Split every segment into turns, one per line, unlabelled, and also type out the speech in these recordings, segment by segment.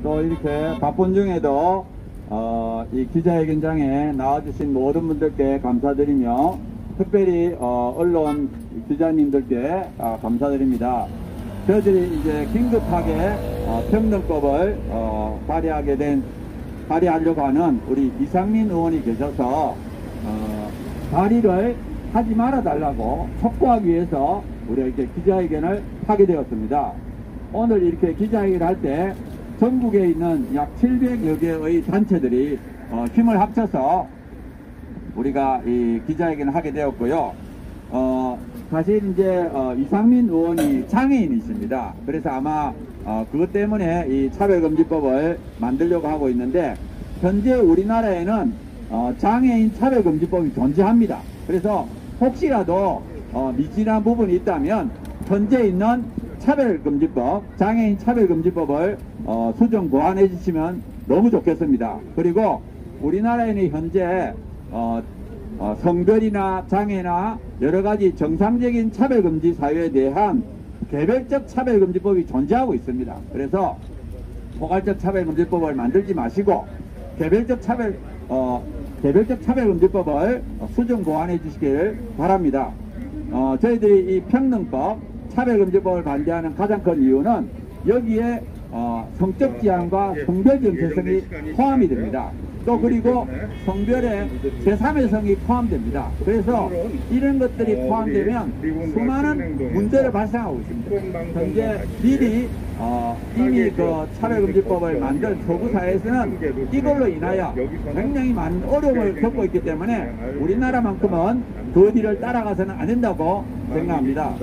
또 이렇게 바쁜 중에도 이 기자회견장에 나와주신 모든 분들께 감사드리며 특별히 언론 기자님들께 감사드립니다. 저희들이 이제 긴급하게 평등법을 발의하려고 하는 우리 이상민 의원이 계셔서 발의를 하지 말아 달라고 촉구하기 위해서 우리가 이렇게 기자회견을 하게 되었습니다. 오늘 이렇게 기자회견을 할 때 전국에 있는 약 700여 개의 단체들이 힘을 합쳐서 우리가 이 기자회견을 하게 되었고요. 사실 이제 이상민 의원이 장애인이십니다. 그래서 아마 그것 때문에 이 차별금지법을 만들려고 하고 있는데, 현재 우리나라에는 장애인 차별금지법이 존재합니다. 그래서 혹시라도 미진한 부분이 있다면 현재 있는 차별금지법, 장애인 차별금지법을 수정 보완해 주시면 너무 좋겠습니다. 그리고 우리나라에는 현재 성별이나 장애나 여러가지 정상적인 차별금지 사유에 대한 개별적 차별금지법이 존재하고 있습니다. 그래서 포괄적 차별금지법을 만들지 마시고 개별적 차별금지법을 수정 보완해 주시길 바랍니다. 저희들이 이 평등법 차별금지법을 반대하는 가장 큰 이유는 여기에 성적 지향과 성별 정체성이 포함이 됩니다. 또 그리고 성별의 제3의 성이 포함됩니다. 그래서 이런 것들이 포함되면 수많은 문제를 발생하고 있습니다. 현재 미리 이미 그 차별금지법을 만든 서구사회에서는 이걸로 인하여 굉장히 많은 어려움을 겪고 있기 때문에 우리나라만큼은 그 뒤를 따라가서는 안 된다고 생각합니다.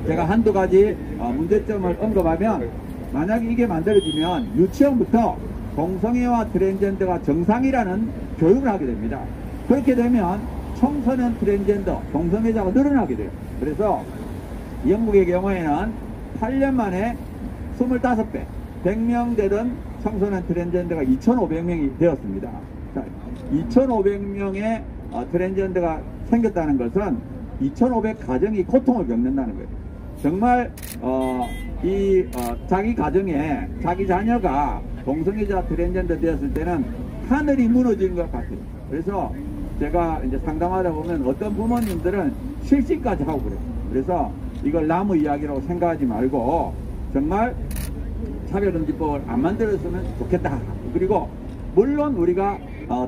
제가 한두 가지 문제점을 언급하면, 만약에 이게 만들어지면 유치원부터 동성애와 트랜스젠더가 정상이라는 교육을 하게 됩니다. 그렇게 되면 청소년 트랜스젠더, 동성애자가 늘어나게 돼요. 그래서 영국의 경우에는 8년 만에 25배, 100명 되던 청소년 트랜스젠더가 2,500명이 되었습니다. 2,500명의 트랜스젠더가 생겼다는 것은 2,500 가정이 고통을 겪는다는 거예요. 정말 자기 가정에 자기 자녀가 동성애자 트랜스젠더 되었을 때는 하늘이 무너지는 것 같아요. 그래서 제가 이제 상담하다 보면 어떤 부모님들은 실직까지 하고 그래요. 그래서 이걸 나무 이야기라고 생각하지 말고 정말 차별금지법을 안 만들었으면 좋겠다. 그리고 물론 우리가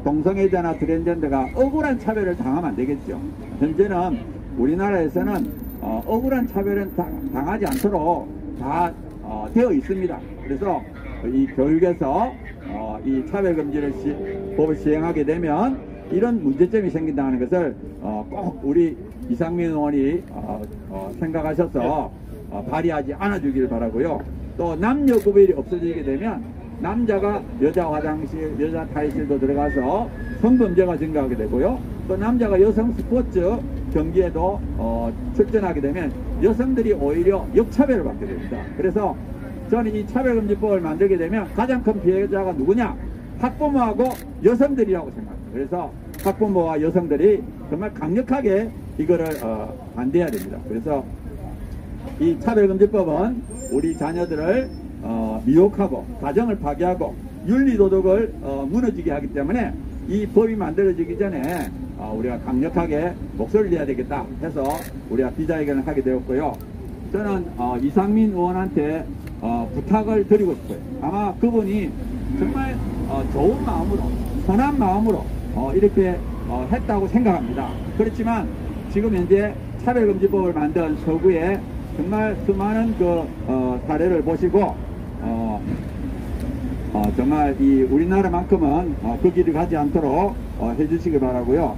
동성애자나 트랜스젠더가 억울한 차별을 당하면 안 되겠죠. 현재는 우리나라에서는 억울한 차별은 당하지 않도록 다 되어 있습니다. 그래서 이 교육에서 이 차별금지법을 시행하게 되면 이런 문제점이 생긴다는 것을 꼭 우리 이상민 의원이 생각하셔서 발의하지 않아주길 바라고요. 또 남녀 구별이 없어지게 되면 남자가 여자 화장실, 여자 탈의실도 들어가서 성범죄가 증가하게 되고요. 또 남자가 여성 스포츠 경기에도 출전하게 되면 여성들이 오히려 역차별을 받게 됩니다. 그래서 저는 이 차별금지법을 만들게 되면 가장 큰 피해자가 누구냐? 학부모하고 여성들이라고 생각합니다. 그래서 학부모와 여성들이 정말 강력하게 이거를 반대해야 됩니다. 그래서 이 차별금지법은 우리 자녀들을 미혹하고 가정을 파괴하고 윤리도덕을 무너지게 하기 때문에 이 법이 만들어지기 전에 우리가 강력하게 목소리를 내야 되겠다 해서 우리가 기자회견을 하게 되었고요. 저는 이상민 의원한테 부탁을 드리고 싶어요. 아마 그분이 정말 좋은 마음으로, 선한 마음으로 이렇게 했다고 생각합니다. 그렇지만 지금 현재 차별금지법을 만든 서구에 정말 수많은 그 사례를 보시고 정말 이 우리나라만큼은 그 길을 가지 않도록 해주시기 바라고요.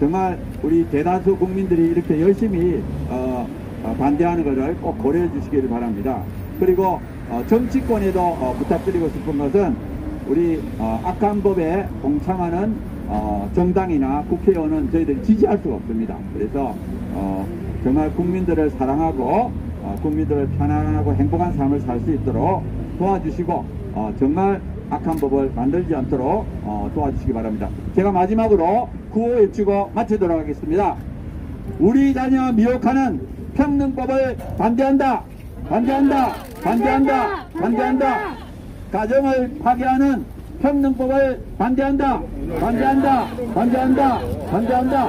정말 우리 대다수 국민들이 이렇게 열심히 반대하는 것을 꼭 고려해 주시기를 바랍니다. 그리고 정치권에도 부탁드리고 싶은 것은 우리 악한 법에 동참하는 정당이나 국회의원은 저희들이 지지할 수가 없습니다. 그래서 정말 국민들을 사랑하고 국민들을 편안하고 행복한 삶을 살 수 있도록 도와주시고 정말 악한 법을 만들지 않도록 도와주시기 바랍니다. 제가 마지막으로 구호 외치고 마치도록 하겠습니다. 우리 자녀 미혹하는 평등법을 반대한다. 반대한다. 반대한다. 반대한다. 가정을 파괴하는 평등법을 반대한다. 반대한다. 반대한다. 반대한다.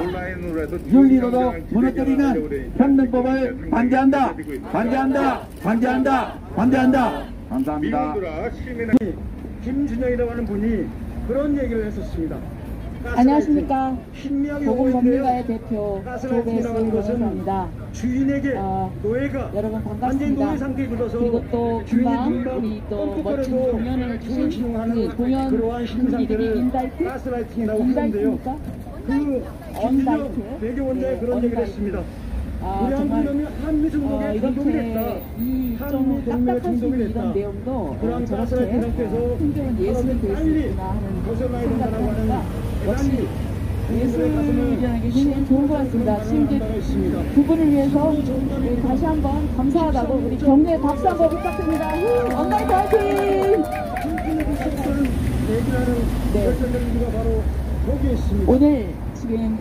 윤리로도 무너뜨리는 평등법을 반대한다. 반대한다. 반대한다. 반대한다. 감사합니다.
김준영이라고 하는 분이 그런 얘기를 했었습니다.
안녕하십니까.
신명이
보건법률가의 대표
가스라이팅이라는 것은
조배수입니다.
주인에게 노예가
여러분
완전히
반갑습니다.
노예 상태에 묻어서
그리고 또 금방 우리 또 멋진 공연을 주신 그 공연
그러한 심리
이름이
상태를
인다이트?
가스라이팅이라고 하는데요.
인다이트입니까?
그
언다이트?
외교원장이
네,
그런 얘기를
언다이트.
했습니다.
아,
우리
정말
한국놈이 한미중독에 중독이 됐다.
이렇게 이 좀
한미동맹에
딱딱할 수
중독이
있는
됐다.
이런 내용도
그러한
저렇게
가스라이팅 상태에서
흥겨운 예술이 될 수
빨리
있구나 하는
벗어나야
생각을
된다고 하는
하니까 역시
대단히
예술이라는 게 굉장히 좋은 것 같습니다. 지금 이제 두 분을 위해서 다시 한번 감사하다고 우리 격려의 박수 한번 부탁드립니다. 언라이트 화이팅! 네. 오늘 지금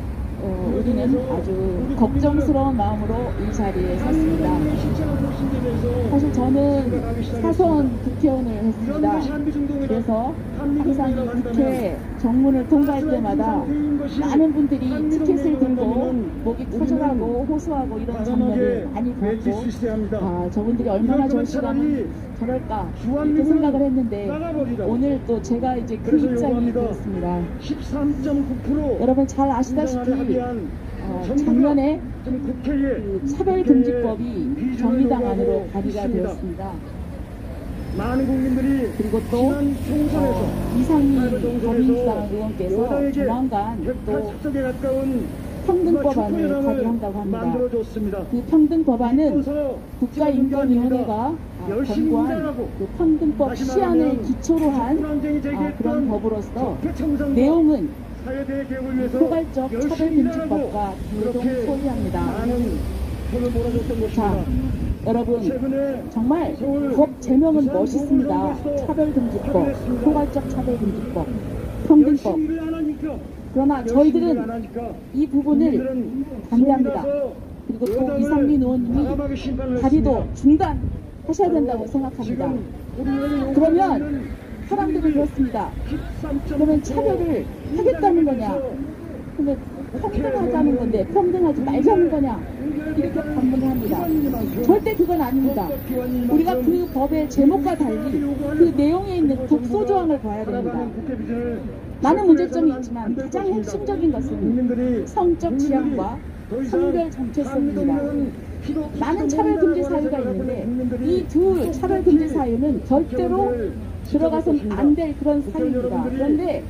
우리는 아주 걱정스러운 마음으로 이 자리에 섰습니다. 사실 저는 사선 국회의원을 했습니다. 그래서 항상 이 국회 정문을 통과할 때마다 많은 분들이 티켓을 들고 목이 커져가고 호소하고 이런 장면을 많이 봤고, 아, 저분들이 얼마나 절실하면 저럴까 이렇게 생각을 했는데, 오늘 또 제가 이제 그 입장이 되었습니다.
13.9%
여러분 잘 아시다시피 작년에 그 차별금지법이 정의당안으로 발의가 되었습니다.
많은 국민들이
그리고 또
총선에서
이상희 더민주당 의원께서 조만간 또
에 가까운
평등법안을 발의한다고 합니다.
만들어줬습니다.
그 평등법안은 국가인권위원회가 권고한 그 평등법 시안을 기초로 한 그런 법으로서 내용은 포괄적 차별금지법과 대동소이합니다. 자, 여러분 정말 법 제명은 멋있습니다. 차별금지법, 포괄적 차별금지법, 평등법. 그러나 저희들은 이 부분을 반대합니다. 그리고 또 이상민 의원님이 발의도 중단하셔야 된다고 생각합니다. 그러면 사람들은 그렇습니다. 그러면 차별을 하겠다는 거냐? 근데 평등하자는 건데 평등하지 말자는 거냐? 이렇게 반문을 합니다. 절대 그건 아닙니다. 우리가 그 법의 제목과 달리 그 내용에 있는 독소조항을 봐야 됩니다. 많은 문제점이 있지만 가장 핵심적인 것은 성적 지향과 성별 정체성입니다. 많은 차별금지 사유가 있는데 이 두 차별금지 사유는 절대로 들어가서는 안 될 그런 사유입니다. 그런데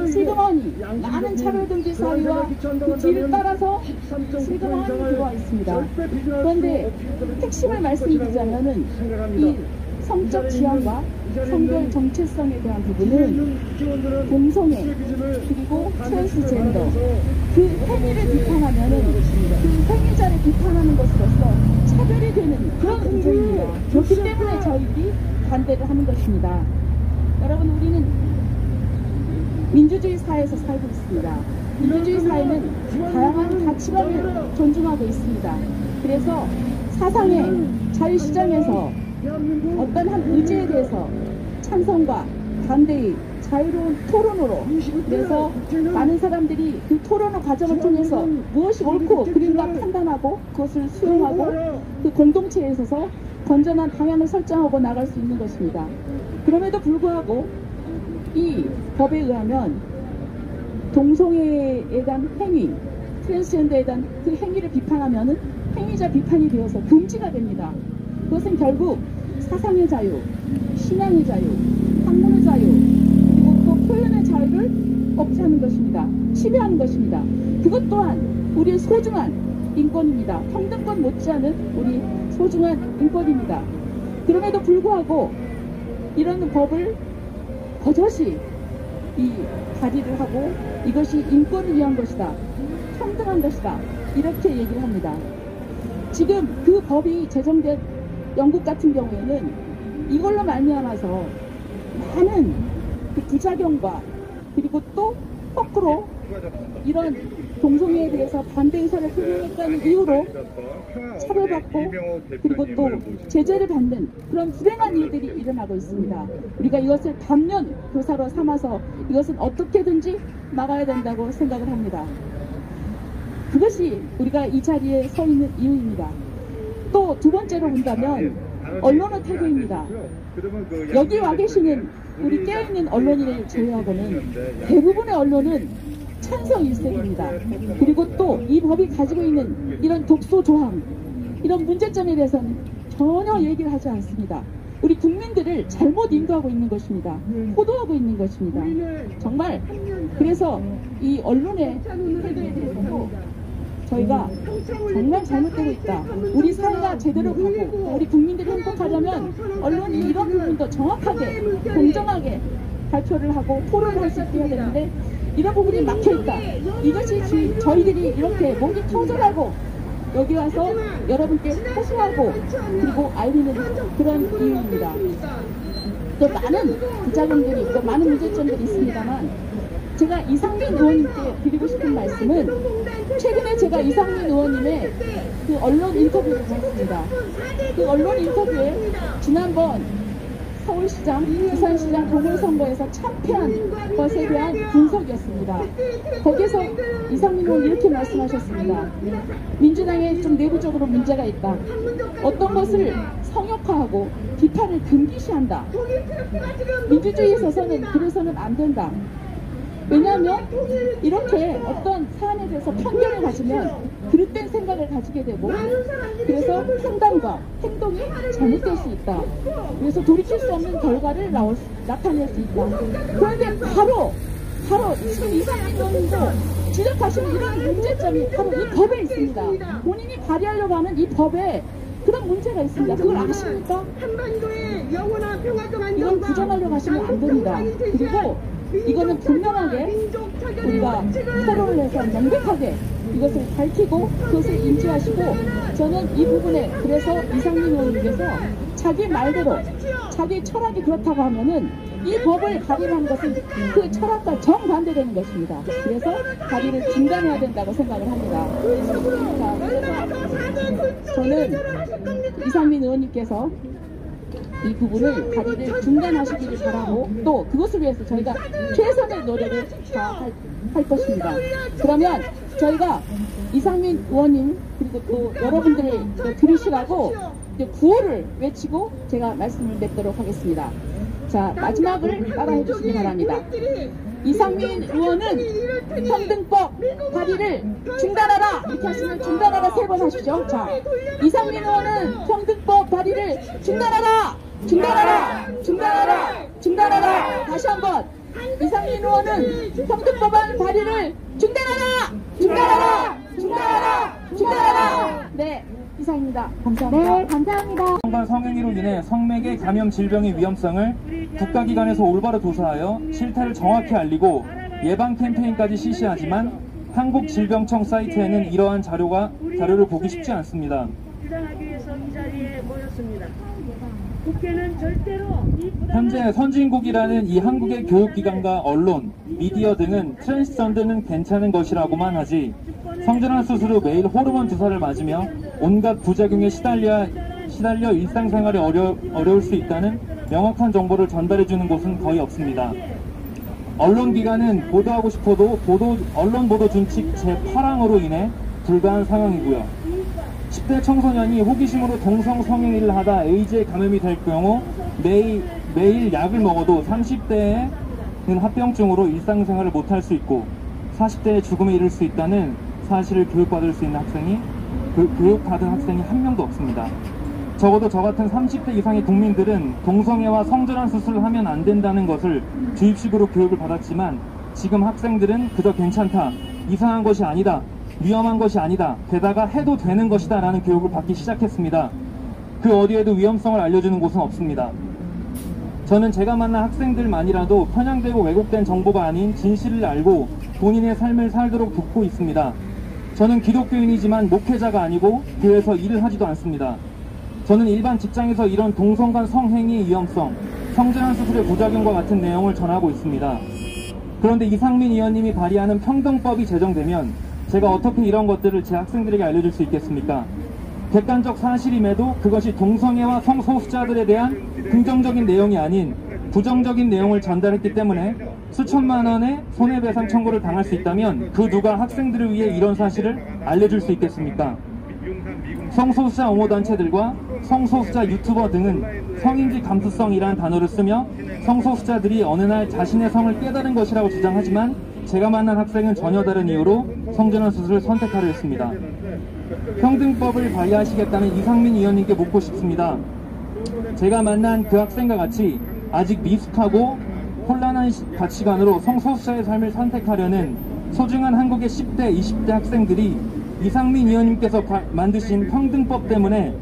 슬그머니 많은 차별금지 사유와 그 뒤를 따라서 슬그머니 들어와 있습니다. 그런데 핵심을 말씀드리자면은 이 성적 지향과 성별 정체성에 대한 부분은 동성애 그리고 트랜스젠더 그 행위를 비판하면은 그 행위자를 비판하는 것으로서 차별이 되는 그런 구조입니다. 그렇기 때문에 저희들이 반대를 하는 것입니다. 여러분, 우리는 민주주의 사회에서 살고 있습니다. 민주주의 사회는 다양한 가치관을 존중하고 있습니다. 그래서 사상의 자유시장에서 어떤 한 의지에 대해서 찬성과 반대의 자유로운 토론으로, 그래서 많은 사람들이 그 토론의 과정을 통해서 무엇이 옳고 그른가 판단하고 그것을 수용하고 그 공동체에 있어서 건전한 방향을 설정하고 나갈 수 있는 것입니다. 그럼에도 불구하고 이 법에 의하면 동성애에 대한 행위, 트랜스젠더에 대한 그 행위를 비판하면은 행위자 비판이 되어서 금지가 됩니다. 그것은 결국 사상의 자유, 신앙의 자유, 학문의 자유, 그리고 또 표현의 자유를 억제하는 것입니다. 침해하는 것입니다. 그것 또한 우리의 소중한 인권입니다. 평등권 못지않은 우리 소중한 인권입니다. 그럼에도 불구하고 이런 법을 버젓이 발의를 하고 이것이 인권을 위한 것이다, 평등한 것이다, 이렇게 얘기를 합니다. 지금 그 법이 제정된 영국 같은 경우에는 이걸로 말미암아서 많은 그 부작용과 그리고 또 거꾸로 이런 동성애에 대해서 반대 의사를 표명했다는 이유로 처벌받고 그리고 또 제재를 받는 그런 불행한 일들이 일어나고 있습니다. 우리가 이것을 반면 교사로 삼아서 이것은 어떻게든지 막아야 된다고 생각을 합니다. 그것이 우리가 이 자리에 서 있는 이유입니다. 또 두 번째로 본다면 언론의 태도입니다. 여기 와 계시는 우리 깨어있는 언론인을 제외하고는 대부분의 언론은 찬성 일색입니다. 그리고 또 이 법이 가지고 있는 이런 독소 조항, 이런 문제점에 대해서는 전혀 얘기를 하지 않습니다. 우리 국민들을 잘못 인도하고 있는 것입니다. 호도하고 있는 것입니다. 정말 그래서 이 언론의 태도에 대해서도 저희가 정말 잘못되고 있다. 우리 사회가 제대로 가고 우리 국민들이 행복하려면 언론이 이런 부분도 정확하게 공정하게 발표를 하고 토론을 할 수 있게 해야 되는데 이런 부분이 막혀있다. 이것이 저희들이 이렇게 목이 터져나고 여기 와서 여러분께 호소하고 그리고 알리는 그런 이유입니다. 또 많은 부작용들이 또 많은 문제점들이 있습니다만 제가 이상민 의원님께 드리고 싶은 말씀은 최근에 제가 이상민 의원님의 그 언론 인터뷰를 봤습니다. 그 언론 인터뷰에 지난번 서울시장, 부산시장 보궐선거에서 참패한 것에 대한 분석이었습니다. 거기서 이상민 의원이 이렇게 말씀하셨습니다. 민주당에 좀 내부적으로 문제가 있다. 어떤 것을 성역화하고 비판을 금기시한다. 민주주의에 있어서는 그래서는 안 된다. 왜냐하면 이렇게 어떤 사안에 대해서 편견을 가지면 그릇된 생각을 가지게 되고 그래서 판단과 행동이 잘못될 수 있다. 그래서 돌이킬 수 없는 결과를 나타낼 수 있다. 그런데 바로 지금 이상민 의원님도 지적하시는 이런 문제점이 바로 이 법에 있습니다. 본인이 발의하려고 하는 이 법에 그런 문제가 있습니다. 그걸 아십니까? 이건 부정하려고 하시면 안 됩니다. 그리고 이거는 분명하게 우리가 토론을 해서 명백하게 이것을 밝히고 그것을 인지하시고 저는 이 부분에 그래서 이상민 의원님께서 자기 말대로 자기 철학이 그렇다고 하면은 이 법을 발의하는 것은 그 철학과 정반대되는 것입니다. 그래서 발의를 중단해야 된다고 생각을 합니다. 자, 그래서 저는 이상민 의원님께서 이 부분을 발의를 중단하시기를 바라고 또 그것을 위해서 저희가 최선의 노력을 할 것입니다. 그러면 저희가 이상민 의원님 그리고 또 여러분들을 들으시라고 구호를 외치고 제가 말씀을 맺도록 하겠습니다. 자, 마지막을 따라해 주시기 바랍니다. 이상민 의원은 평등법 발의를 중단하라! 이렇게 하시면 중단하라 3번 하시죠. 자, 이상민 의원은 평등법 발의를 중단하라! 중단하라! 중단하라! 중단하라! 다시 한번 이상민 의원은 평등법안 발의를 중단하라! 중단하라! 중단하라! 중단하라! 네, 이상입니다. 감사합니다.
네, 감사합니다.
성간 성행위로 인해 성매개 감염 질병의 위험성을 국가기관에서 올바로 조사하여 실태를 정확히 알리고 예방 캠페인까지 실시하지만 한국질병청 사이트에는 이러한 자료를 보기 쉽지 않습니다.
주장하기 위해서 이 자리에 모였습니다. 국회는 절대로
현재 선진국이라는 이 한국의 교육기관과 언론, 미디어 등은 트랜스전더는 괜찮은 것이라고만 하지 성전환 수술 후 매일 호르몬 주사를 맞으며 온갖 부작용에 시달려 일상생활이 어려울 수 있다는 명확한 정보를 전달해주는 곳은 거의 없습니다. 언론기관은 보도하고 싶어도 언론 보도 준칙 제8항으로 인해 불가한 상황이고요. 10대 청소년이 호기심으로 동성 성행위를 하다 에이즈에 감염이 될 경우 매일 약을 먹어도 30대에는 합병증으로 일상생활을 못할 수 있고 40대에 죽음에 이를 수 있다는 사실을 교육받은 학생이 한 명도 없습니다. 적어도 저 같은 30대 이상의 국민들은 동성애와 성전환 수술을 하면 안 된다는 것을 주입식으로 교육을 받았지만 지금 학생들은 그저 괜찮다, 이상한 것이 아니다, 위험한 것이 아니다, 게다가 해도 되는 것이다 라는 교육을 받기 시작했습니다. 그 어디에도 위험성을 알려주는 곳은 없습니다. 저는 제가 만난 학생들만이라도 편향되고 왜곡된 정보가 아닌 진실을 알고 본인의 삶을 살도록 돕고 있습니다. 저는 기독교인이지만 목회자가 아니고 교회에서 일을 하지도 않습니다. 저는 일반 직장에서 이런 동성 간 성행위의 위험성, 성전환 수술의 부작용과 같은 내용을 전하고 있습니다. 그런데 이상민 의원님이 발의하는 평등법이 제정되면 제가 어떻게 이런 것들을 제 학생들에게 알려줄 수 있겠습니까? 객관적 사실임에도 그것이 동성애와 성소수자들에 대한 긍정적인 내용이 아닌 부정적인 내용을 전달했기 때문에 수천만 원의 손해배상 청구를 당할 수 있다면 그 누가 학생들을 위해 이런 사실을 알려줄 수 있겠습니까? 성소수자 옹호단체들과 성소수자 유튜버 등은 성인지 감수성이라는 단어를 쓰며 성소수자들이 어느 날 자신의 성을 깨달은 것이라고 주장하지만 제가 만난 학생은 전혀 다른 이유로 성전환 수술을 선택하려 했습니다. 평등법을 발의하시겠다는 이상민 의원님께 묻고 싶습니다. 제가 만난 그 학생과 같이 아직 미숙하고 혼란한 가치관으로 성소수자의 삶을 선택하려는 소중한 한국의 10대, 20대 학생들이 이상민 의원님께서 만드신 평등법 때문에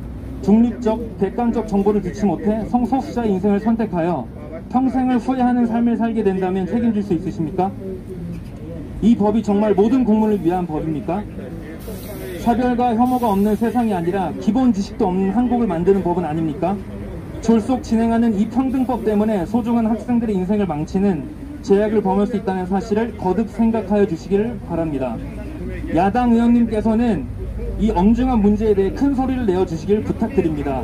중립적, 객관적 정보를 듣지 못해 성소수자의 인생을 선택하여 평생을 후회하는 삶을 살게 된다면 책임질 수 있으십니까? 이 법이 정말 모든 국민을 위한 법입니까? 차별과 혐오가 없는 세상이 아니라 기본 지식도 없는 한국을 만드는 법은 아닙니까? 졸속 진행하는 이 평등법 때문에 소중한 학생들의 인생을 망치는 제약을 범할 수 있다는 사실을 거듭 생각하여 주시기를 바랍니다. 야당 의원님께서는 이 엄중한 문제에 대해 큰 소리를 내어주시길 부탁드립니다.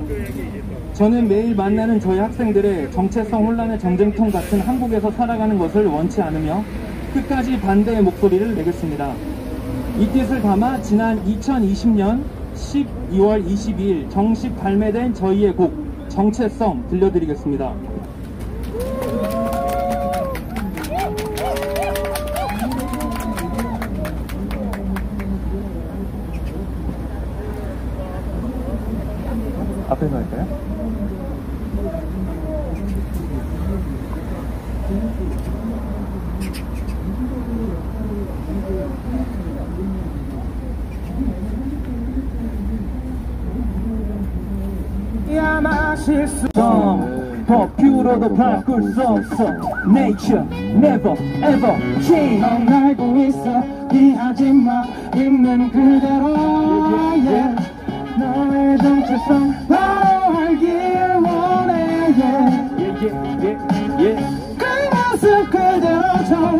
저는 매일 만나는 저희 학생들의 정체성 혼란의 전쟁통 같은 한국에서 살아가는 것을 원치 않으며 끝까지 반대의 목소리를 내겠습니다. 이 뜻을 담아 지난 2020년 12월 22일 정식 발매된 저희의 곡 정체성 들려드리겠습니다. 앞에서 할까요? 법규로도 바꿀 수 없어 Nature never ever change.
넌 알고 있어 이해하지마 있는 그대로 yeah. 너의 정체성 바로 알길 원해 yeah. 그 모습 그대로 좋아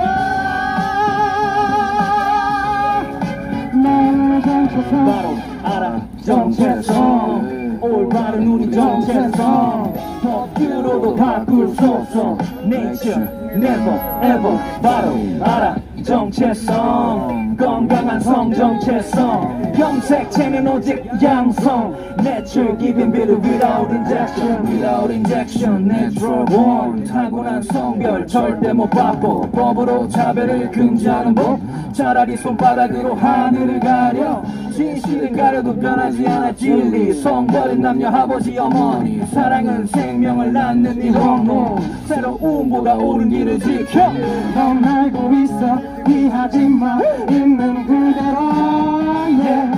너의 정체성
바로 알아 정체성 올바른 우리 정체성 법규로도 바꿀 수 없어 Nature never ever 바로 알아 정체성 건강한 성 정체성 염색체는 오직 양성 Nature giving beauty without injection Natural born 타고난 성별 절대 못 바꿔 법으로 차별을 금지하는 법 차라리 손바닥으로 하늘을 가려 진실을 가려도 변하지 않아 진리 성별은 남녀 아버지 어머니 사랑은 생명을 낳는 이 호르몬 새로운 뭐가 옳은 길을 지켜
넌 알고 있어 이해하지마 있는 그대로 yeah.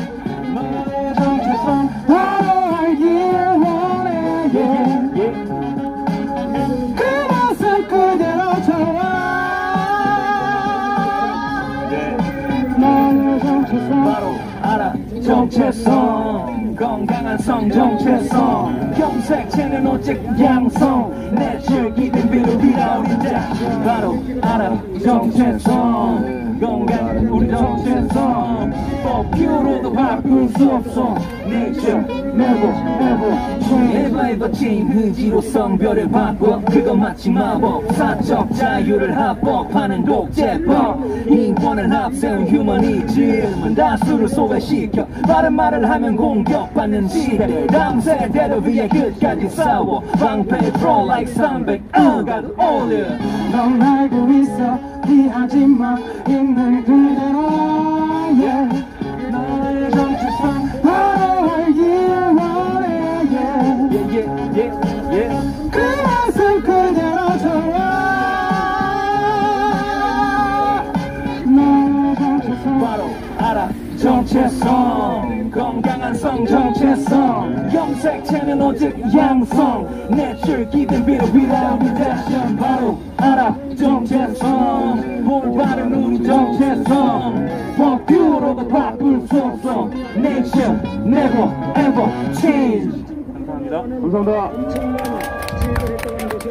너의 정체성 바로 알길 원해 yeah. 그 모습 그대로 좋아 너의 정체성
바로 알아 정체성 건강한 성 정체성 염색체는 오직 양성 Nature giving beauty without injection 바로 알아 정체성 건강한 우리 정체성 법규로도 바꿀 수 없어 Nature never ever change 의지로 성별을 바꿔 그건 마치 마법 사적 자유를 합법하는 독재법 인권을 앞세운 휴머니즘은 다수를 소외시켜 바른 말을 하면 공격받는 시대 다음 세대를 위해 끝까지 싸워 방패 pro like 300 가도 올려
넌 알고 있어 이해하지마 있는 그대로 yeah. 너의 정체성 바로 알길 원해
yeah.
그 모습 그대로 좋아 너의 정체성
바로 알아 정체성 건강한 성 정체성 염색체는 오직 양성 Nature giving beauty without injection 바로 알아 정체성 올바른 우리 정체성 법규로도 바꿀 수 없어 Nature never ever change. 감사합니다.
감사합니다.
2000년 진행을 했다고 하는 것은